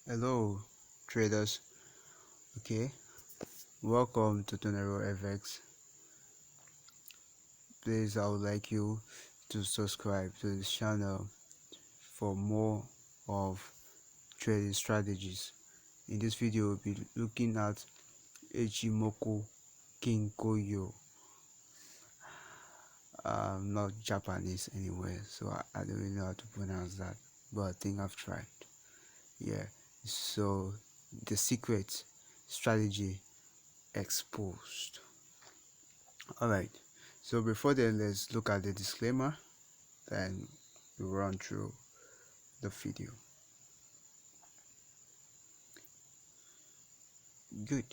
Hello, traders. Okay, welcome to Tonero FX. Please, I would like you to subscribe to this channel for more of trading strategies. In this video, we'll be looking at ICHIMOKU KINKO HYO. I'm not Japanese anyway, so I don't really know how to pronounce that, but I think I've tried. Yeah, so the secret strategy exposed. Alright, so before then, let's look at the disclaimer and we'll run through the video. Good.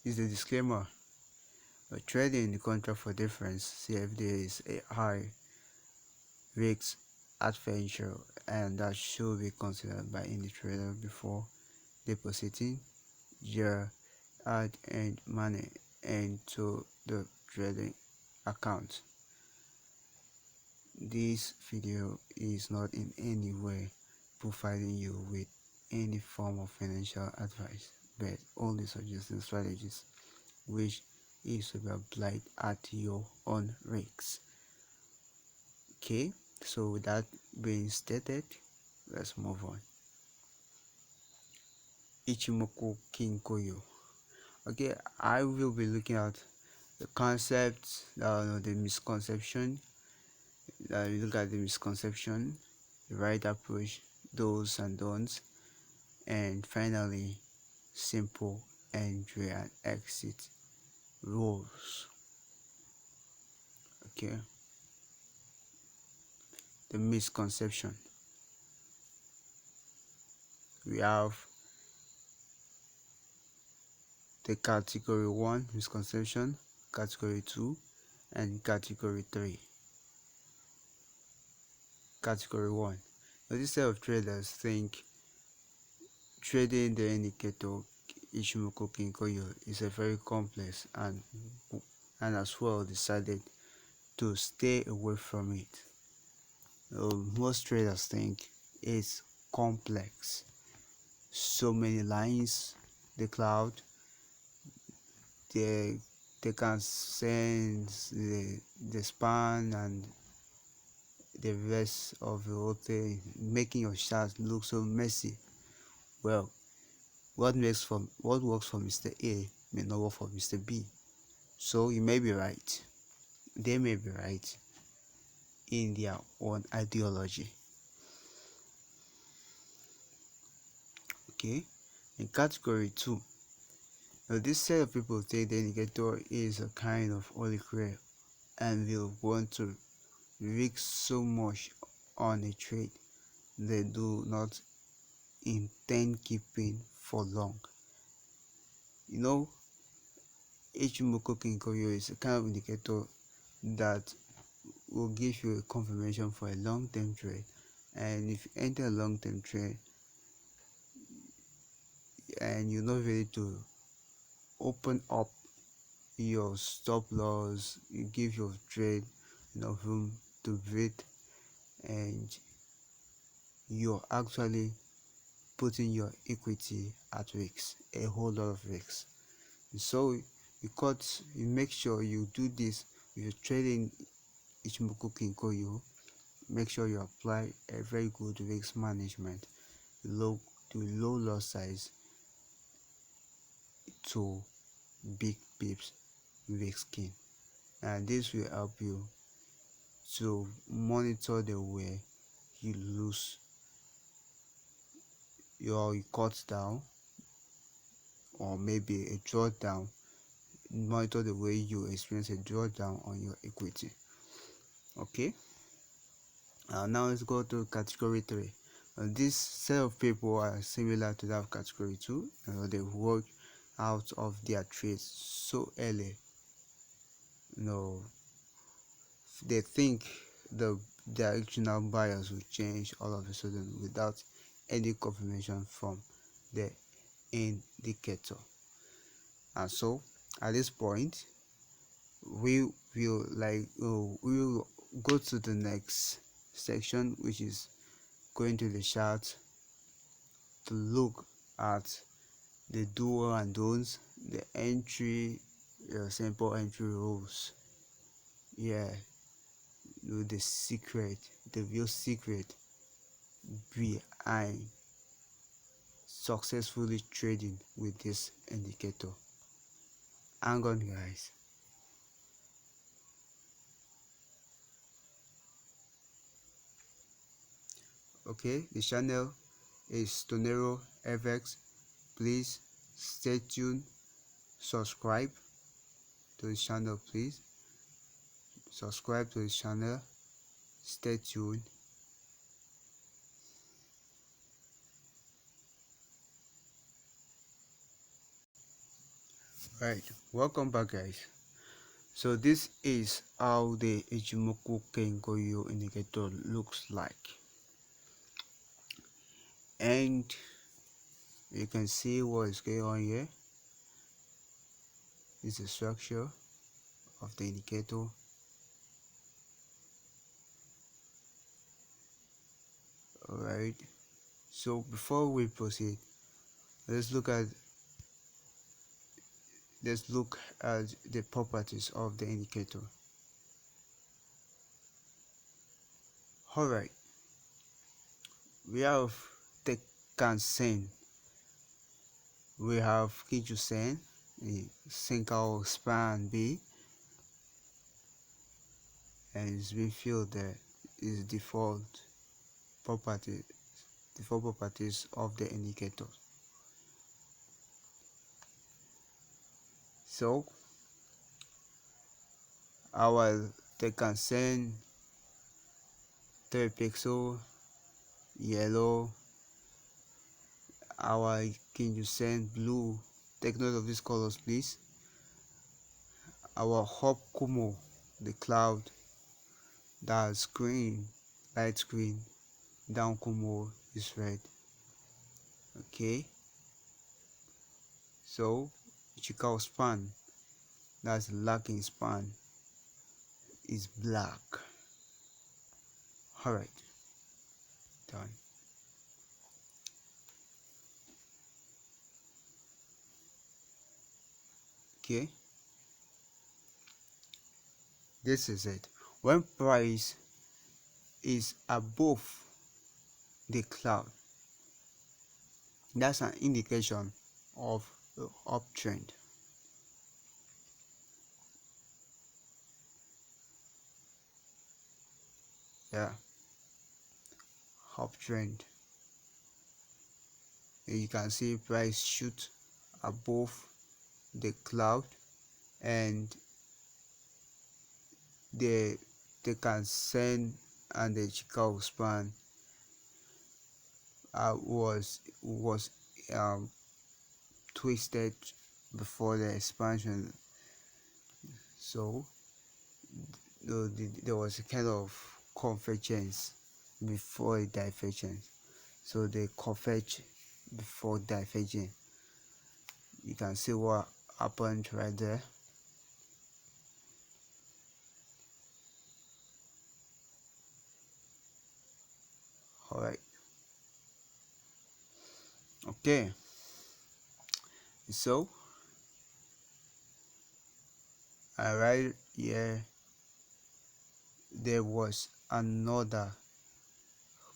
Is the disclaimer. Trading in the contract for difference CFD is a high risk adventure and that should be considered by any trader before depositing your hard-earned money into the trading account. This video is not in any way providing you with any form of financial advice, but only suggesting strategies which is to be applied at your own risks. Okay, so with that being stated, let's move on. ICHIMOKU KINKO HYO. Okay, I will be looking at the concepts, the misconception. We look at the misconception, the right approach, do's and don'ts, and finally simple entry and exit rules. Okay, the misconception. We have the category 1 misconception, category 2, and category 3. Category 1. Now, this set of traders think trading the indicator ICHIMOKU KINKO HYO is a very complex and as well decided to stay away from it. Most traders think it's complex. So many lines, the cloud, they can sense the span and the rest of the whole thing, making your chart look so messy. Well, what works for Mr. A may not work for Mr. B. So you may be right. They may be right in their own ideology. Okay, in category 2, now this set of people think the indicator is a kind of holy grail and will want to risk so much on a trade they do not intend keeping for long. You know, ICHIMOKU KINKO HYO is a kind of indicator that will give you a confirmation for a long-term trade, and if you enter a long-term trade and you're not ready to open up your stop loss, you give your trade enough room to breathe, and you're actually putting your equity at risk, a whole lot of risk. So you make sure you do this with your trading ICHIMOKU KINKO HYO. Make sure you apply a very good risk management, low loss size to big pips risking, and this will help you to monitor the way you lose your cut down or maybe a drawdown. Monitor the way you experience a drawdown on your equity. Okay, now let's go to category 3. This set of people are similar to that of category 2. They work out of their trades so early. They think the directional bias will change all of a sudden without any confirmation from the indicator. And so at this point we will go to the next section, which is going to the chart to look at the do and don'ts, the entry, simple entry rules. Yeah, the secret, the real secret behind successfully trading with this indicator. Hang on, guys. Okay, the channel is Tonero FX. Please stay tuned, subscribe to the channel, please subscribe to the channel, stay tuned. Right, welcome back, guys. So this is how the ICHIMOKU KINKO HYO indicator looks like, and you can see what is going on here. This is the structure of the indicator. Alright, so before we proceed, let's look at the properties of the indicator. Alright, we have Tenkan-sen, we have Kijun-sen, Senkaku span B, and it's been filled there is default properties of the indicator. So our Tenkan-sen 3 pixel yellow, our Kijun-sen blue. Take note of these colors, please. Our Hop Kumo, the cloud, that's green, light green. Down Kumo is red. Okay, so Ichikawa span, that's lacking span, is black. Alright, done. Okay, this is it. When price is above the cloud, that's an indication of the uptrend. Yeah, uptrend. You can see price shoot above the cloud, and they can send, and the Chicago span was twisted before the expansion, so there was a kind of convergence before a divergence. So they converge before diverging. You can see what happened right there. Alright, okay, so right here there was another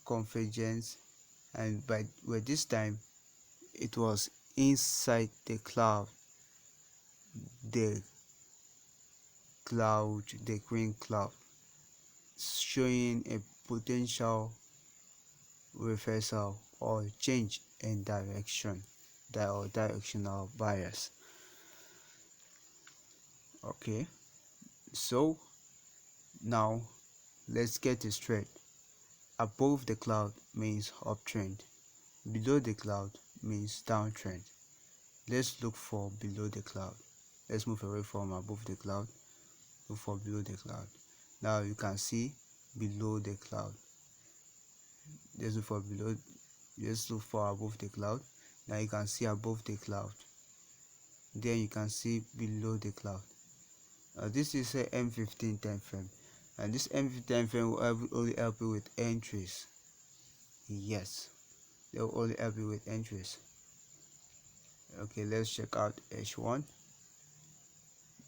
convergence, and by this time it was inside the cloud, the green cloud, showing a potential reversal or change in direction, or directional bias. Okay, so now let's get it straight. Above the cloud means uptrend, below the cloud means downtrend. Let's look for below the cloud. Let's move away from above the cloud, look for below the cloud. Now you can see below the cloud. Let's look for below, let's look for above the cloud. Now you can see above the cloud, then you can see below the cloud. This is a M15 time frame, and this M15 time frame will only help you with entries. Yes, They'll only help you with entries. Okay, let's check out H1.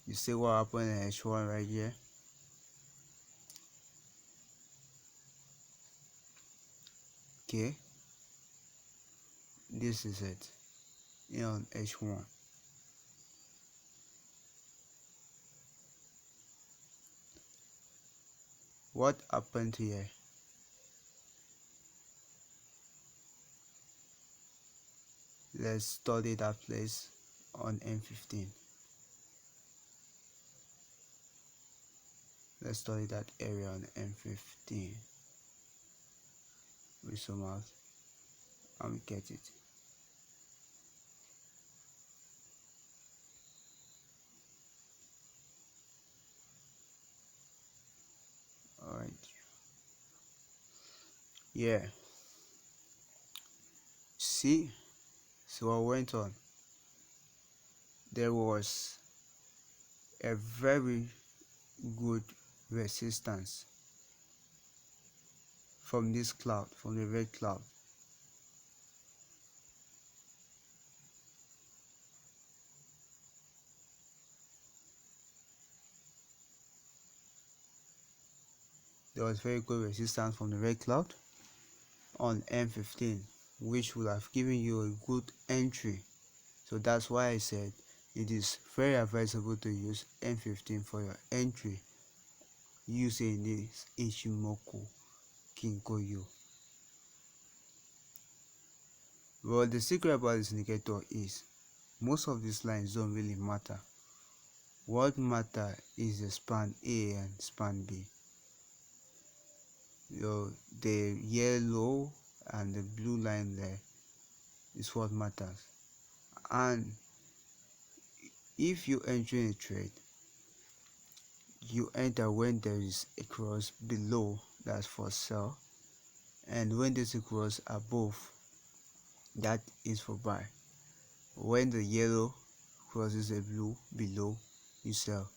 You see what happened in H1 right here. Okay, this is it here on H1. What happened here? Let's study that place on M15. Let's study that area on M15. We zoom out and we get it. Alright. Yeah. See? So what went on? There was a very good resistance from this cloud, from the red cloud. There was very good resistance from the red cloud on M15, which would have given you a good entry. So that's why I said it is very advisable to use M15 for your entry using this ICHIMOKU KINKO HYO. Well, the secret about this indicator is most of these lines don't really matter. What matters is the span A and span B. The yellow and the blue line there is what matters. And if you enter a trade, you enter when there is a cross below, that's for sell, and when there's a cross above, that is for buy. When the yellow crosses the blue below, you sell.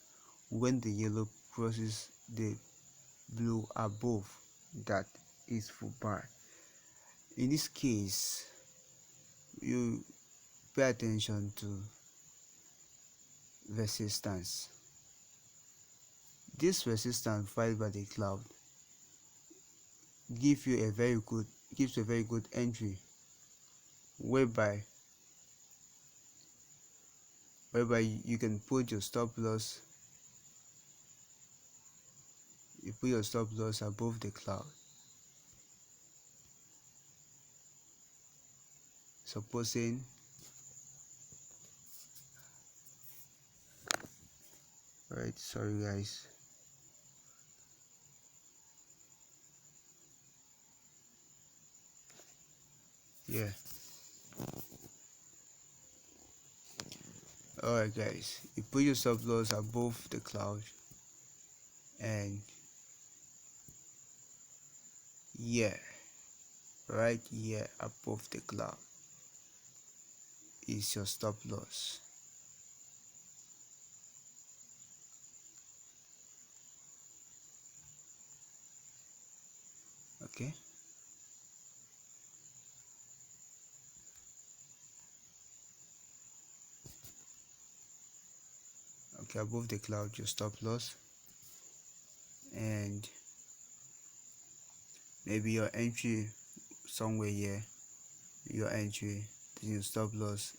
When the yellow crosses the blue above, that is for buy. In this case, you pay attention to resistance. This resistance provided by the cloud gives you a very good entry, whereby you can put your stop loss. You put your stop loss above the cloud. Supposing right, sorry guys. Yeah. Alright guys, you put your stop loss above the cloud, and yeah, right here above the cloud is your stop loss. Okay, above the cloud your stop loss, and maybe your entry somewhere here, your entry, your stop loss